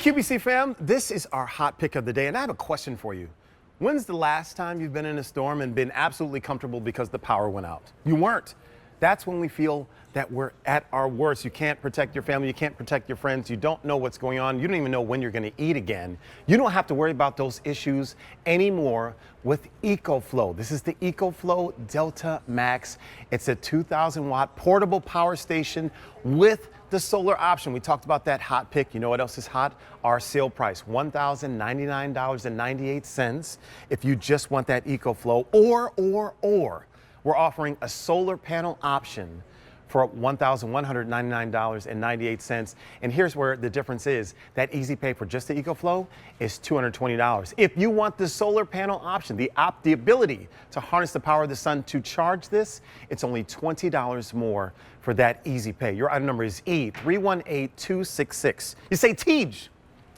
QVC fam, this is our hot pick of the day, and I have a question for you. When's the last time you've been in a storm and been absolutely comfortable because the power went out? You weren't. That's when we feel that we're at our worst. You can't protect your family, you can't protect your friends, you don't know what's going on, you don't even know when you're gonna eat again. You don't have to worry about those issues anymore with Ecoflow. This is the Ecoflow Delta Max. It's a 2,000 watt portable power station with the solar option. We talked about that hot pick. You know what else is hot? Our sale price, $1,099.98. If you just want that Ecoflow, or we're offering a solar panel option for $1,199.98. And here's where the difference is. That easy pay for just the Ecoflow is $220. If you want the solar panel option, the ability to harness the power of the sun to charge this, it's only $20 more for that easy pay. Your item number is E318266. You say, Tej,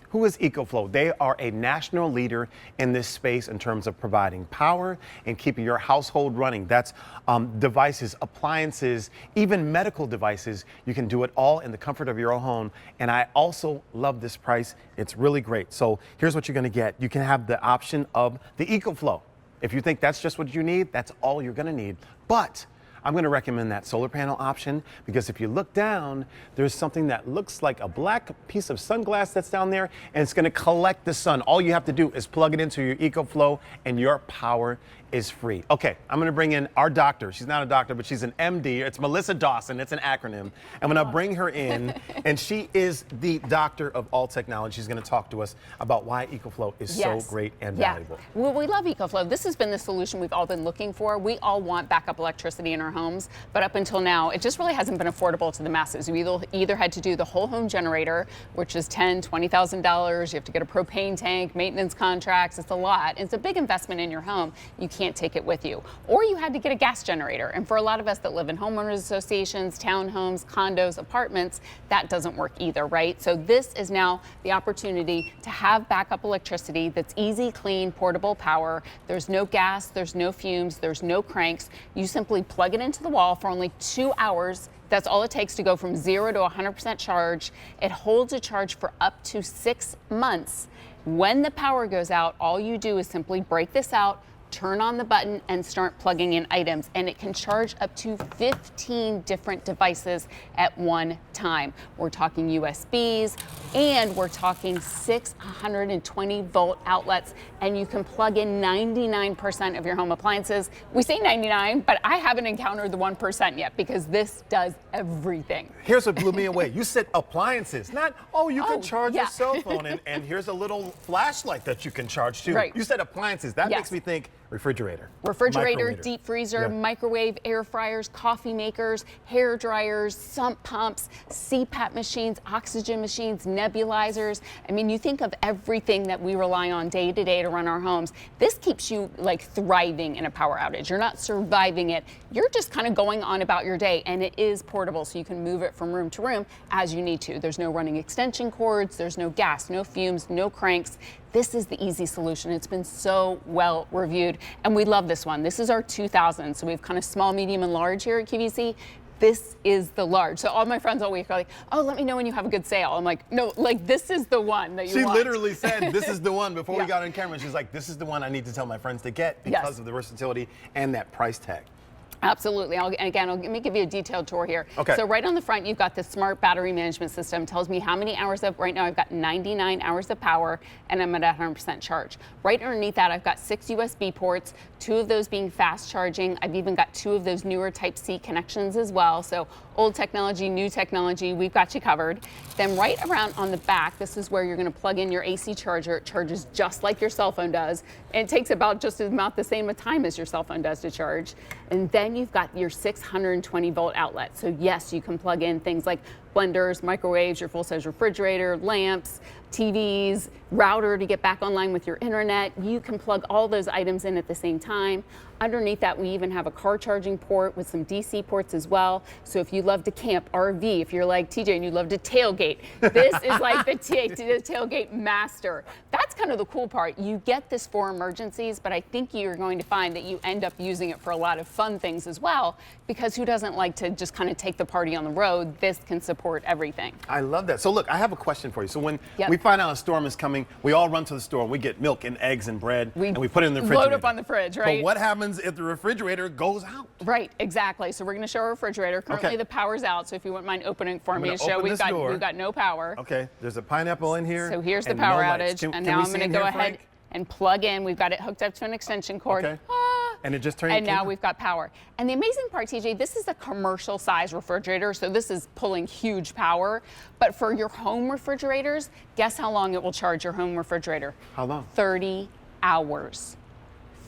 who is Ecoflow? They are a national leader in this space in terms of providing power and keeping your household running. That's devices, appliances, even medical devices. You can do it all in the comfort of your own home. And I also love this price. It's really great. So here's what you're gonna get. You can have the option of the Ecoflow. If you think that's just what you need, that's all you're gonna need. But I'm going to recommend that solar panel option because if you look down, there's something that looks like a black piece of sunglass that's down there, and it's going to collect the sun. All you have to do is plug it into your Ecoflow and your power is free. Okay, I'm going to bring in our doctor. She's not a doctor, but she's an MD. It's Melissa Dawson. It's an acronym. I'm going to bring her in, and she is the doctor of all technology. She's going to talk to us about why Ecoflow is so great and valuable. Well, we love Ecoflow. This has been the solution we've all been looking for. We all want backup electricity in our homes, but up until now, it just really hasn't been affordable to the masses. You either had to do the whole home generator, which is $10,000, $20,000. You have to get a propane tank, maintenance contracts. It's a lot. It's a big investment in your home. You can't take it with you. Or you had to get a gas generator. And for a lot of us that live in homeowners associations, townhomes, condos, apartments, that doesn't work either, right? So this is now the opportunity to have backup electricity that's easy, clean, portable power. There's no gas, there's no fumes, there's no cranks. You simply plug it into the wall for only 2 hours. That's all it takes to go from 0 to 100% charge. It holds a charge for up to 6 months. When the power goes out, all you do is simply break this out, turn on the button and start plugging in items, and it can charge up to 15 different devices at one time. We're talking USBs, and we're talking 620 volt outlets, and you can plug in 99% of your home appliances. We say 99, but I haven't encountered the 1% yet because this does everything. Here's what blew me away. You said appliances, not, you can charge your cell phone, and here's a little flashlight that you can charge too. Right. You said appliances. That makes me think refrigerator, deep freezer, microwave, air fryers, coffee makers, hair dryers, sump pumps, CPAP machines, oxygen machines, nebulizers. I mean, you think of everything that we rely on day to day to run our homes. This keeps you like thriving in a power outage. You're not surviving it. You're just kind of going on about your day, and it is portable, so you can move it from room to room as you need to. There's no running extension cords, there's no gas, no fumes, no cranks. This is the easy solution. It's been so well reviewed, and we love this one. This is our 2000, so we have kind of small, medium, and large here at QVC. This is the large. So all my friends all week are like, oh, let me know when you have a good sale. I'm like, no, like this is the one that you want. She literally said, this is the one before we got on camera. She's like, this is the one I need to tell my friends to get because of the versatility and that price tag. Absolutely. Let me give you a detailed tour here. Okay. So right on the front, you've got the smart battery management system. Tells me how many hours of, right now I've got 99 hours of power and I'm at 100% charge. Right underneath that, I've got 6 USB ports, 2 of those being fast charging. I've even got 2 of those newer Type-C connections as well. So old technology, new technology, we've got you covered. Then right around on the back, this is where you're going to plug in your AC charger. It charges just like your cell phone does. And it takes about just about the same time as your cell phone does to charge. And then you've got your 620 volt outlet. So yes, you can plug in things like blenders, microwaves, your full-size refrigerator, lamps, TVs, router to get back online with your internet. You can plug all those items in at the same time. Underneath that, we even have a car charging port with some DC ports as well. So if you love to camp, RV, if you're like TJ and you love to tailgate, this is like the tailgate master. That's kind of the cool part. You get this for emergencies, but I think you're going to find that you end up using it for a lot of fun things as well, because who doesn't like to just kind of take the party on the road? This can support everything. I love that. So look, I have a question for you. So when Yep. we find out a storm is coming, we all run to the store and we get milk and eggs and bread and we put it in the refrigerator. Load up on the fridge, right? But what happens if the refrigerator goes out? Right, exactly. So we're going to show our refrigerator. Currently the power's out, so if you wouldn't mind opening it for me to show we've got no power. Okay, there's a pineapple in here. So here's the and power no lights. outage, and can now we I'm see going in to go here, ahead Frank? and plug in. We've got it hooked up to an extension cord. Okay. And it just turned. And now we've got power. And the amazing part, TJ, this is a commercial size refrigerator, so this is pulling huge power. But for your home refrigerators, guess how long it will charge your home refrigerator? How long? 30 hours.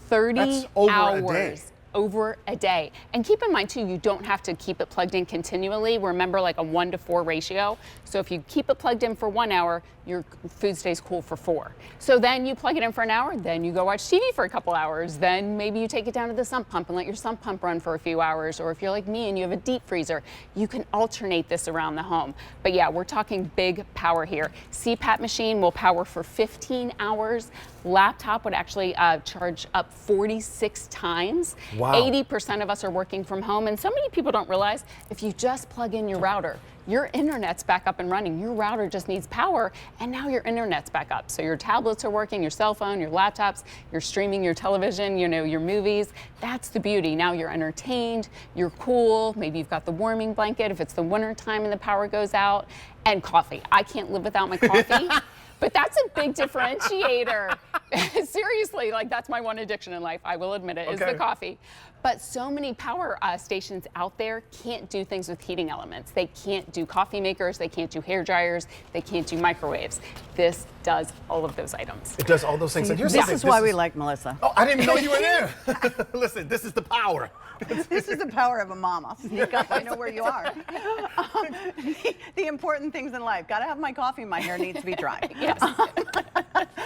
30 That's over hours. a day. Over a day. And keep in mind too, you don't have to keep it plugged in continually. Remember, like a 1-to-4 ratio. So if you keep it plugged in for 1 hour, your food stays cool for 4. So then you plug it in for an hour, then you go watch TV for a couple hours, then maybe you take it down to the sump pump and let your sump pump run for a few hours. Or if you're like me and you have a deep freezer, you can alternate this around the home. But yeah, we're talking big power here. CPAP machine will power for 15 hours. Laptop would actually charge up 46 times. Wow. 80% of us are working from home, and so many people don't realize if you just plug in your router, your internet's back up and running. Your router just needs power, and now your internet's back up. So your tablets are working, your cell phone, your laptops, you're streaming your television, you know, your movies. That's the beauty. Now you're entertained, you're cool, maybe you've got the warming blanket if it's the winter time and the power goes out, and coffee. I can't live without my coffee. But that's a big differentiator. Seriously, like that's my one addiction in life, I will admit it, is the coffee. But so many power stations out there can't do things with heating elements. They can't do coffee makers, they can't do hair dryers, they can't do microwaves. This does all of those items. It does all those things. And here's This something- is why we like Melissa. Oh, I didn't even know you were there. Listen, this is the power. This is the power of a mom. I'll sneak up. I know where you are. The important things in life. Got to have my coffee. My hair needs to be dry. Yes.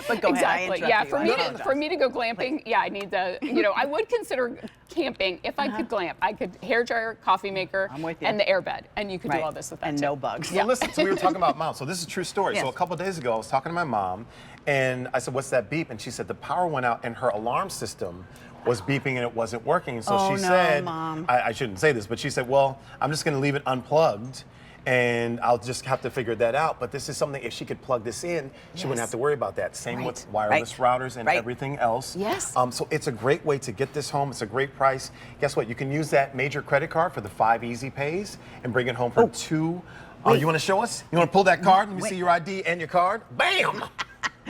But go Exactly. ahead. I Yeah, interrupt you. for me to go glamping, yeah, I need to, you know, I would consider camping if I could glamp. I could hair dryer, coffee maker, I'm with you. and the airbed, and you could do Right. all this with that And too. no bugs. Well, listen, so we were talking about mom. So this is a true story. So Yes. a couple of days ago, I was talking to my mom, and I said, "What's that beep?" And she said the power went out, and her alarm system was beeping, and it wasn't working. So Oh, she no, said, Mom. I shouldn't say this, but she said, "Well, I'm just going to leave it unplugged." And I'll just have to figure that out. But this is something, if she could plug this in, she wouldn't have to worry about that. Same with wireless routers and everything else. Yes. So it's a great way to get this home. It's a great price. Guess what? You can use that major credit card for the 5 easy pays and bring it home for 2. Oh, you want to show us? You want to pull that card? Let me see your ID and your card. Bam!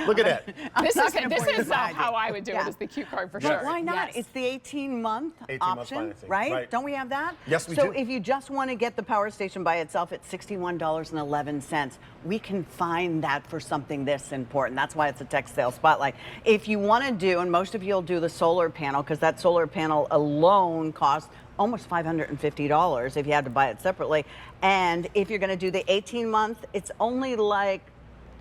Look at that. This not is, gonna this point is to my how ID. I would do Yeah. it, is the Q card for But sure. why not? Yes. It's the 18-month 18-month option, financing, right? right. Don't we have that? Yes, we so do. if you just want to get the power station by itself at $61.11, we can find that for something this important. That's why it's a tech sales spotlight. If you want to do, and most of you will do the solar panel, because that solar panel alone costs almost $550 if you had to buy it separately. And if you're going to do the 18-month, it's only like,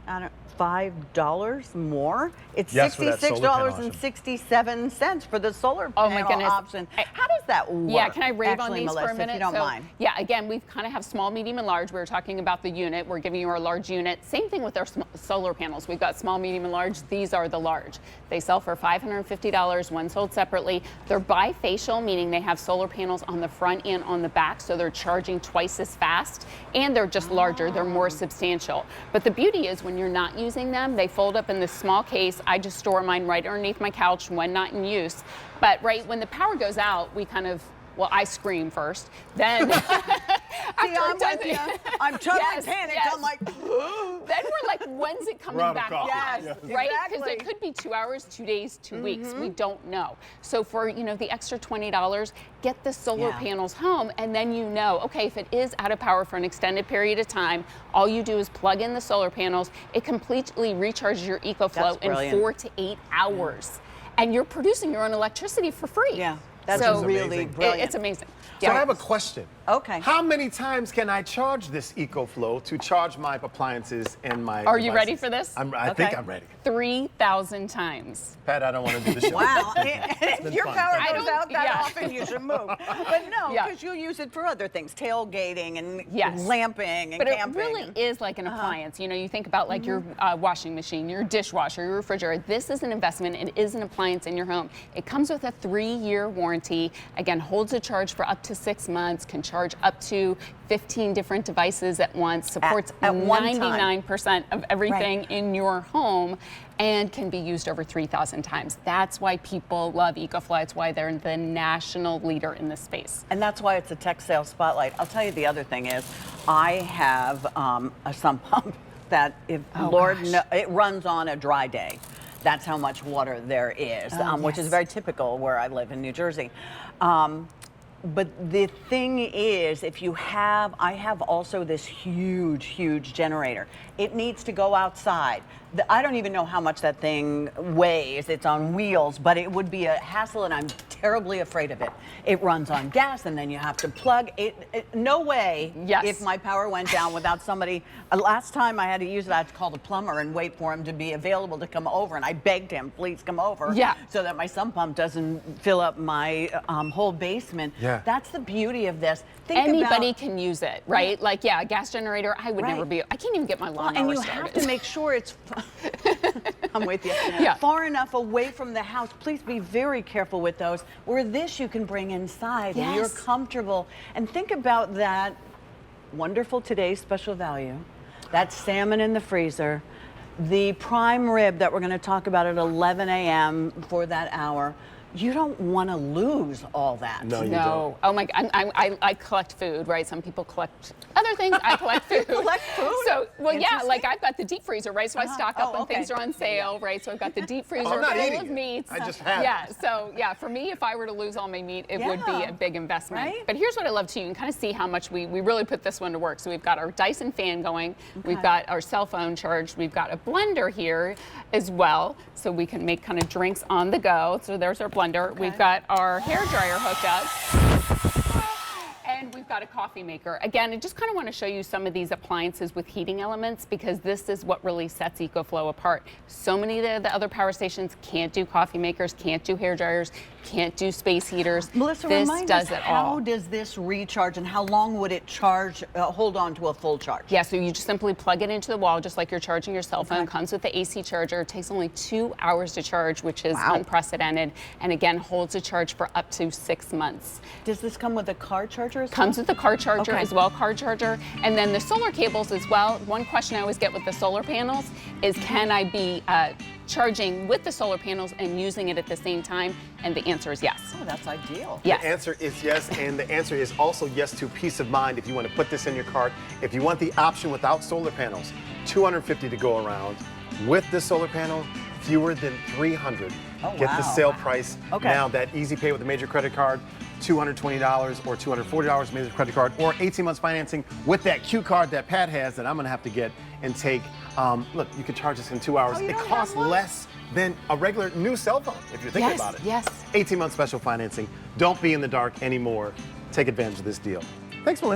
I don't $5 more. It's Yes, for that solar panel option. $66.67 for the solar Oh, panel my goodness. option. How does that work? Yeah, can I rave on Actually, these Melissa, for a minute? if you don't So, mind. yeah, again, we kind of have small, medium, and large. We were talking about the unit. We're giving you our large unit. Same thing with our solar panels. We've got small, medium, and large. These are the large. They sell for $550, one sold separately. They're bifacial, meaning they have solar panels on the front and on the back, so they're charging twice as fast, and they're just larger. They're more substantial. But the beauty is when you're not using them, they fold up in this small case. I just store mine right underneath my couch when not in use. But right when the power goes out, we kind of, well, I scream first. Then See, I'm with you. I'm totally Yes, panicked. yes. I'm like, then we're like, when's it coming We're out of back coffee. on? Yes, Right? Because exactly. it could be 2 hours, 2 days, 2 weeks. We don't know. So for, you know, the extra $20, get the solar Yeah. panels home, and then you know, okay, if it is out of power for an extended period of time, all you do is plug in the solar panels. It completely recharges your Ecoflow That's in brilliant. 4 to 8 hours. And you're producing your own electricity for free. yeah. That's which is really amazing. brilliant. It's amazing. So I have a question. Okay. How many times can I charge this Ecoflow to charge my appliances and my Are you ready devices? for this? I think I'm ready. 3,000 times. Pat, I don't want to do the show. Wow. If been your fun. power I goes don't- out that yeah. often, you should move. But no, Yeah. because you'll use it for other things, tailgating and Yes. lamping and But camping. it really is like an appliance. You know, you think about like your washing machine, your dishwasher, your refrigerator. This is an investment. It is an appliance in your home. It comes with a 3-year warranty. Again, holds a charge for up to 6 months, can charge up to 15 different devices at once, supports at one time. 99% of everything in your home, and can be used over 3,000 times. That's why people love Ecoflow. It's why they're the national leader in this space. And that's why it's a tech sales spotlight. I'll tell you the other thing is, I have a sump pump that, if it runs on a dry day. That's how much water there is, which is very typical where I live in New Jersey. But the thing is, I have also this huge generator. It needs to go outside. I don't even know how much that thing weighs. It's on wheels, but it would be a hassle, and I'm terribly afraid of it. It runs on gas, and then you have to plug it. No way. Yes. If my power went down without somebody. Last time I had to use it, I had to call the plumber and wait for him to be available to come over, and I begged him, please come over, Yeah. so that my sump pump doesn't fill up my whole basement. Yeah. That's the beauty of this. Think Anybody about, can use it, right? Like, yeah, a gas generator, I would Right. never be, I can't even get my lawnmower and you started. have to make sure it's, I'm with you, Yeah. far enough away from the house. Please be very careful with those. Where this you can bring inside and you're Yes. comfortable. And think about that wonderful today's special value, that salmon in the freezer, the prime rib that we're going to talk about at 11 a.m. for that hour. You don't want to lose all that. No, you No. don't. Oh my God. I collect food, right? Some people collect other things. I collect food. collect food? So, well, yeah, Interesting. like I've got the deep freezer, right? So I stock up Oh, when okay. things are on sale, right? So I've got the deep freezer I'm not full eating of it. meats. I just have Yeah. it. So, yeah, for me, if I were to lose all my meat, it would be Yeah. a big investment. Right? But here's what I love too. You can kind of see how much we really put this one to work. So we've got our Dyson fan going. We've got our cell phone charged. We've got a blender here as well. So we can make kind of drinks on the go. So there's our blender. We've got our hair dryer hooked up. And we've got a coffee maker. Again, I just kind of want to show you some of these appliances with heating elements, because this is what really sets Ecoflow apart. So many of the other power stations can't do coffee makers, can't do hair dryers, can't do space heaters. Melissa, this remind does us, it how all. does this recharge, and how long would it charge, hold on to a full charge? Yeah, so you just simply plug it into the wall, just like you're charging your cell phone. Okay. Comes with the AC charger. It takes only 2 hours to charge, which is Wow. unprecedented. And again, holds a charge for up to 6 months. Does this come with a car charger as well? Comes with the car charger Okay. as well, car charger. And then the solar cables as well. One question I always get with the solar panels is, can I be charging with the solar panels and using it at the same time? And the answer is yes. Oh, that's ideal. Yes. The answer is yes, and the answer is also yes to peace of mind if you want to put this in your cart. If you want the option without solar panels, 250 to go around. With the solar panel, fewer than 300. Oh, Get the wow. sale price. Okay. Now that easy pay with a major credit card, $220 or $240 major credit card, or 18 months financing with that Q card that Pat has that I'm going to have to get and take. Look, you can charge this in 2 hours. Oh, you It don't costs have one? less than a regular new cell phone, if you're thinking Yes, about it. yes. 18 months special financing. Don't be in the dark anymore. Take advantage of this deal. Thanks, Melissa.